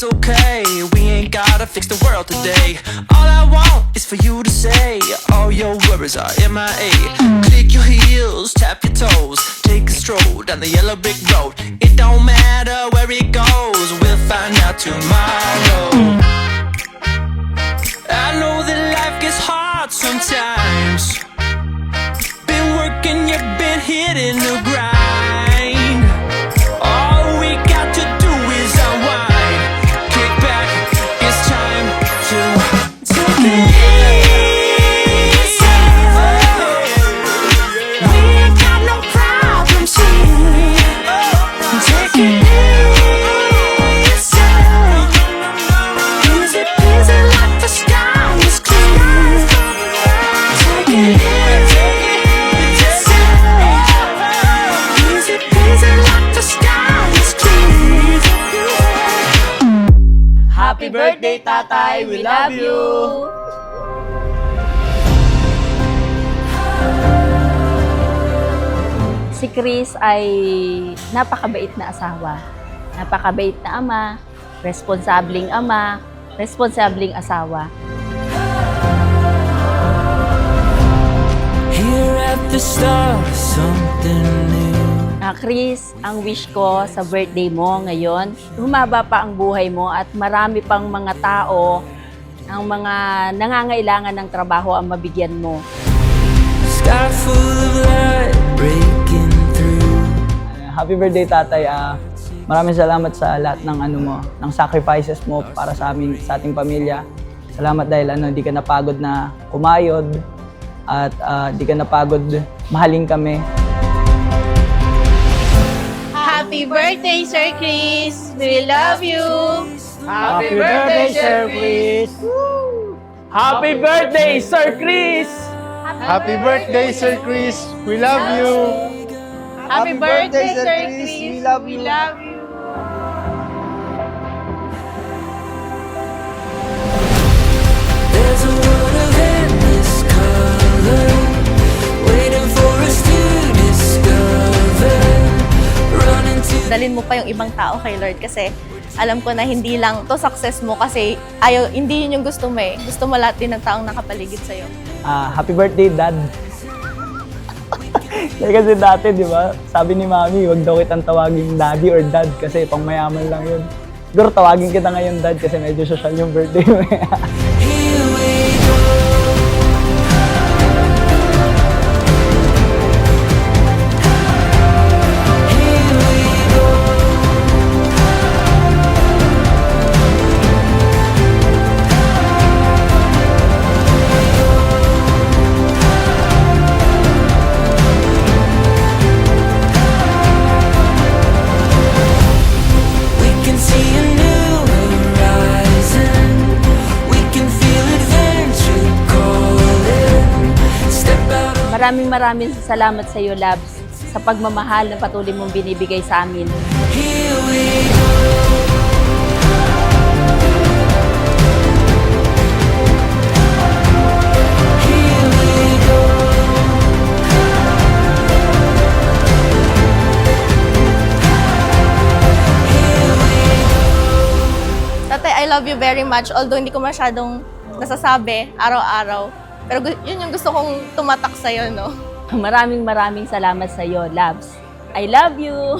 it's okay. We ain't gotta fix the world today. All I want is for you to say all your worries are MIA. Click your heels, tap your toes, take a stroll down the yellow brick road. It don't matter where it goes, we'll find out tomorrow. I know that life gets hard sometimes. Been working, you've been hitting the grind. All we got to do is unwind. Kick back, it's time to take it easy. We ain't got no problems here. Take it easy. Easy peasy like the sky is clear. Take it easy. Easy peasy like the sky is clear. Happy birthday, tatay! We love you! Si Chris ay napakabait na asawa, napakabait na ama, responsabling asawa. Here at the start, something new. Chris, ang wish ko sa birthday mo ngayon, humaba pa ang buhay mo at marami pang mga tao, ang mga nangangailangan ng trabaho ang mabigyan mo. Sky full of light breaking through. Happy birthday, tatay. Maraming salamat sa lahat ng ng sacrifices mo para sa amin, sa ating pamilya. Salamat dahil di ka napagod na kumayod at di ka napagod mahalin kami. Happy birthday, Sir Chris! We love you! Happy birthday, Sir Chris! Happy birthday, Sir Chris! Happy birthday, Sir Chris! We love you! Happy birthday, Sir Chris! We love you! There's a world of endless color waiting for us to discover. Running to Dalin mo pa yung ibang tao kay Lord kasi alam ko na hindi lang to success mo kasi hindi yun yung gusto mo eh. Gusto mo lahat din ng taong nakapaligid sa'yo. Happy birthday, Dad! Kasi dati, di ba, sabi ni Mami, huwag daw kitang tawagin Daddy or Dad kasi pang mayaman lang yun. Siguro tawagin kita ngayon Dad kasi medyo social yung birthday mo. here we go. Here we go. We can see a new horizon. We can feel adventure calling. Step out on Maraming salamat sa iyo, Labs, sa pagmamahal na patuloy mong binibigay sa amin. here we go. Here we go. Tatay, I love you very much. Although hindi ko masyadong nasasabi araw-araw. Pero yun yung gusto kong tumatak sa'yo, no? Maraming salamat sa iyo, Labs. I love you!